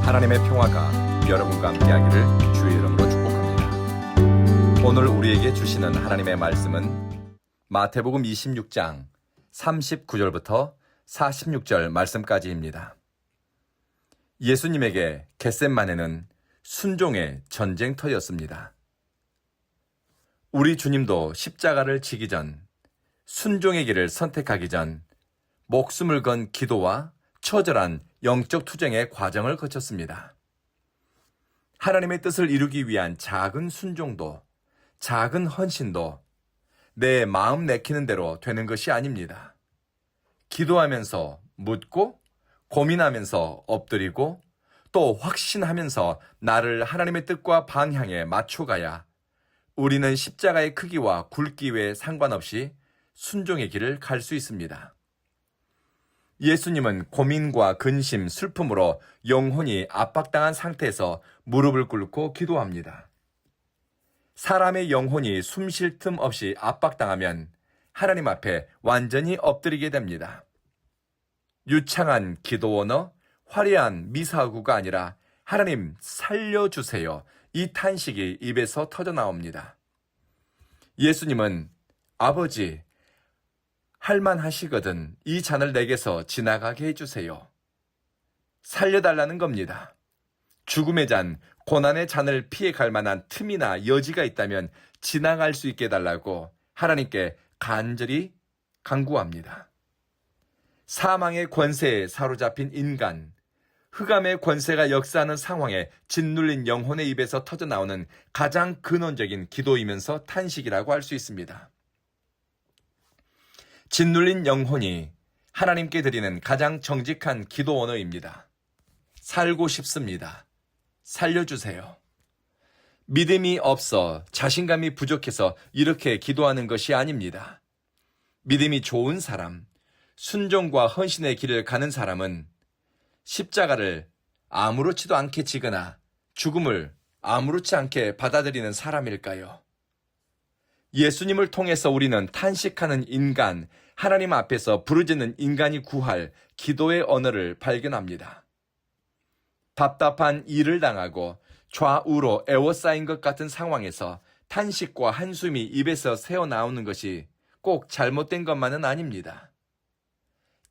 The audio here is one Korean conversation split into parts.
하나님의 평화가 여러분과 함께하기를 주의 이름으로 축복합니다. 오늘 우리에게 주시는 하나님의 말씀은 마태복음 26장 39절부터 46절 말씀까지입니다. 예수님에게 겟셋마네는 순종의 전쟁터였습니다. 우리 주님도 십자가를 지기 전, 순종의 길을 선택하기 전 목숨을 건 기도와 처절한 영적 투쟁의 과정을 거쳤습니다. 하나님의 뜻을 이루기 위한 작은 순종도, 작은 헌신도 내 마음 내키는 대로 되는 것이 아닙니다. 기도하면서 묻고, 고민하면서 엎드리고, 또 확신하면서 나를 하나님의 뜻과 방향에 맞춰가야 우리는 십자가의 크기와 굵기에 상관없이 순종의 길을 갈 수 있습니다. 예수님은 고민과 근심, 슬픔으로 영혼이 압박당한 상태에서 무릎을 꿇고 기도합니다. 사람의 영혼이 숨 쉴 틈 없이 압박당하면 하나님 앞에 완전히 엎드리게 됩니다. 유창한 기도 언어, 화려한 미사구가 아니라 하나님 살려주세요. 이 탄식이 입에서 터져나옵니다. 예수님은 아버지, 할만하시거든 이 잔을 내게서 지나가게 해주세요. 살려달라는 겁니다. 죽음의 잔, 고난의 잔을 피해갈 만한 틈이나 여지가 있다면 지나갈 수 있게 해달라고 하나님께 간절히 간구합니다. 사망의 권세에 사로잡힌 인간, 흑암의 권세가 역사하는 상황에 짓눌린 영혼의 입에서 터져나오는 가장 근원적인 기도이면서 탄식이라고 할 수 있습니다. 짓눌린 영혼이 하나님께 드리는 가장 정직한 기도 언어입니다. 살고 싶습니다. 살려주세요. 믿음이 없어 자신감이 부족해서 이렇게 기도하는 것이 아닙니다. 믿음이 좋은 사람, 순종과 헌신의 길을 가는 사람은 십자가를 아무렇지도 않게 지거나 죽음을 아무렇지 않게 받아들이는 사람일까요? 예수님을 통해서 우리는 탄식하는 인간, 하나님 앞에서 부르짖는 인간이 구할 기도의 언어를 발견합니다. 답답한 일을 당하고 좌우로 에워싸인 것 같은 상황에서 탄식과 한숨이 입에서 새어나오는 것이 꼭 잘못된 것만은 아닙니다.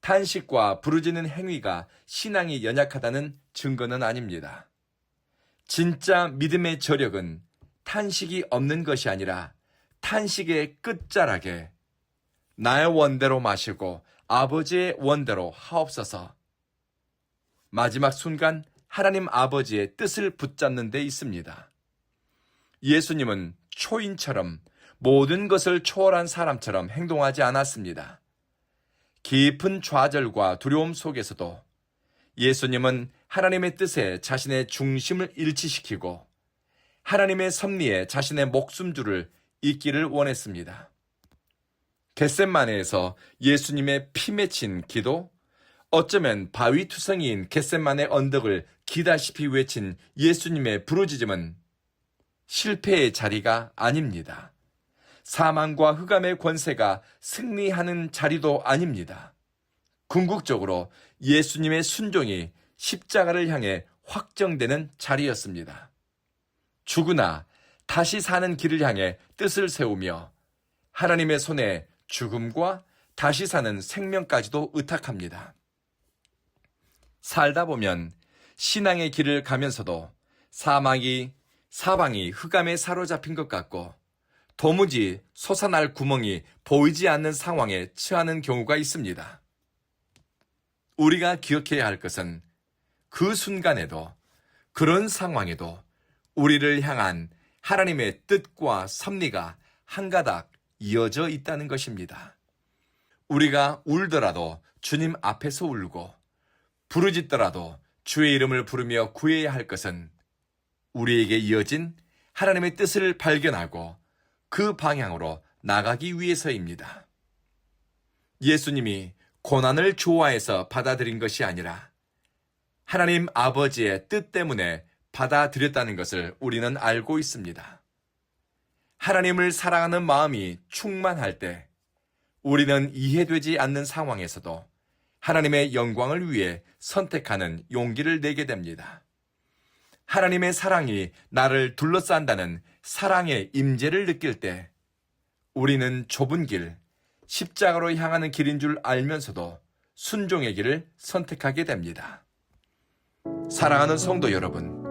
탄식과 부르짖는 행위가 신앙이 연약하다는 증거는 아닙니다. 진짜 믿음의 저력은 탄식이 없는 것이 아니라 탄식의 끝자락에 나의 원대로 마시고 아버지의 원대로 하옵소서. 마지막 순간 하나님 아버지의 뜻을 붙잡는 데 있습니다. 예수님은 초인처럼 모든 것을 초월한 사람처럼 행동하지 않았습니다. 깊은 좌절과 두려움 속에서도 예수님은 하나님의 뜻에 자신의 중심을 일치시키고 하나님의 섭리에 자신의 목숨줄을 잇기를 원했습니다. 겟셋마네에서 예수님의 피 맺힌 기도, 어쩌면 바위투성이인 겟셋마네 언덕을 기다시피 외친 예수님의 부르짖음은 실패의 자리가 아닙니다. 사망과 흑암의 권세가 승리하는 자리도 아닙니다. 궁극적으로 예수님의 순종이 십자가를 향해 확정되는 자리였습니다. 죽으나 다시 사는 길을 향해 뜻을 세우며 하나님의 손에 죽음과 다시 사는 생명까지도 의탁합니다. 살다 보면 신앙의 길을 가면서도 사방이 흑암에 사로잡힌 것 같고 도무지 솟아날 구멍이 보이지 않는 상황에 처하는 경우가 있습니다. 우리가 기억해야 할 것은 그 순간에도 그런 상황에도 우리를 향한 하나님의 뜻과 섭리가 한 가닥 이어져 있다는 것입니다. 우리가 울더라도 주님 앞에서 울고 부르짖더라도 주의 이름을 부르며 구해야 할 것은 우리에게 이어진 하나님의 뜻을 발견하고 그 방향으로 나가기 위해서입니다. 예수님이 고난을 좋아해서 받아들인 것이 아니라 하나님 아버지의 뜻 때문에 받아들였다는 것을 우리는 알고 있습니다. 하나님을 사랑하는 마음이 충만할 때 우리는 이해되지 않는 상황에서도 하나님의 영광을 위해 선택하는 용기를 내게 됩니다. 하나님의 사랑이 나를 둘러싼다는 사랑의 임재를 느낄 때 우리는 좁은 길, 십자가로 향하는 길인 줄 알면서도 순종의 길을 선택하게 됩니다. 사랑하는 성도 여러분,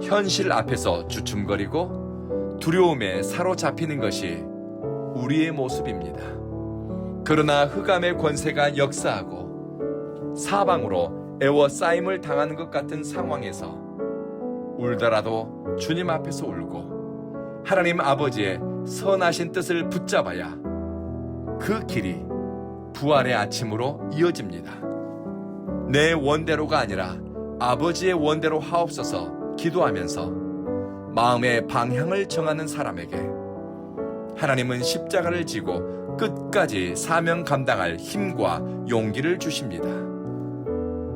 현실 앞에서 주춤거리고 두려움에 사로잡히는 것이 우리의 모습입니다. 그러나 흑암의 권세가 역사하고 사방으로 애워싸임을 당하는 것 같은 상황에서 울더라도 주님 앞에서 울고 하나님 아버지의 선하신 뜻을 붙잡아야 그 길이 부활의 아침으로 이어집니다. 내 원대로가 아니라 아버지의 원대로 하옵소서 기도하면서 마음의 방향을 정하는 사람에게 하나님은 십자가를 지고 끝까지 사명 감당할 힘과 용기를 주십니다.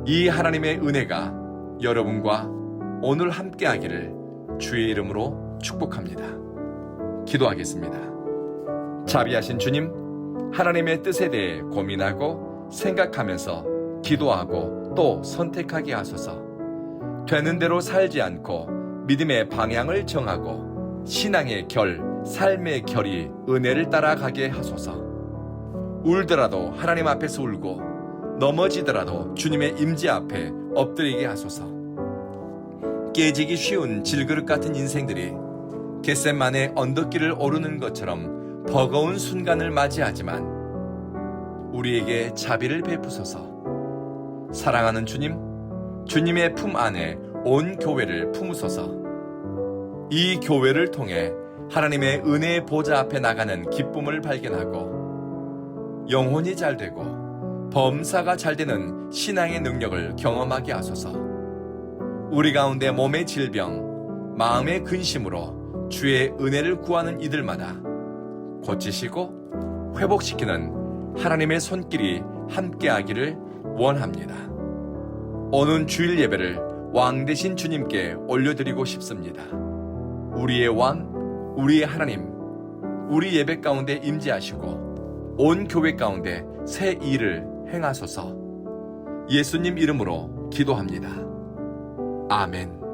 이 하나님의 은혜가 여러분과 오늘 함께하기를 주의 이름으로 축복합니다. 기도하겠습니다. 자비하신 주님, 하나님의 뜻에 대해 고민하고 생각하면서 기도하고 또 선택하게 하소서. 되는 대로 살지 않고 믿음의 방향을 정하고 신앙의 결, 삶의 결이 은혜를 따라가게 하소서. 울더라도 하나님 앞에서 울고 넘어지더라도 주님의 임재 앞에 엎드리게 하소서. 깨지기 쉬운 질그릇 같은 인생들이 겟세마네 언덕길을 오르는 것처럼 버거운 순간을 맞이하지만 우리에게 자비를 베푸소서. 사랑하는 주님, 주님의 품 안에 온 교회를 품으소서. 이 교회를 통해 하나님의 은혜의 보좌 앞에 나가는 기쁨을 발견하고 영혼이 잘 되고 범사가 잘 되는 신앙의 능력을 경험하게 하소서. 우리 가운데 몸의 질병, 마음의 근심으로 주의 은혜를 구하는 이들마다 고치시고 회복시키는 하나님의 손길이 함께하기를 원합니다. 오는 주일 예배를 왕 되신 주님께 올려드리고 싶습니다. 우리의 왕, 우리의 하나님, 우리 예배 가운데 임재하시고 온 교회 가운데 새 일을 행하소서. 예수님 이름으로 기도합니다. 아멘.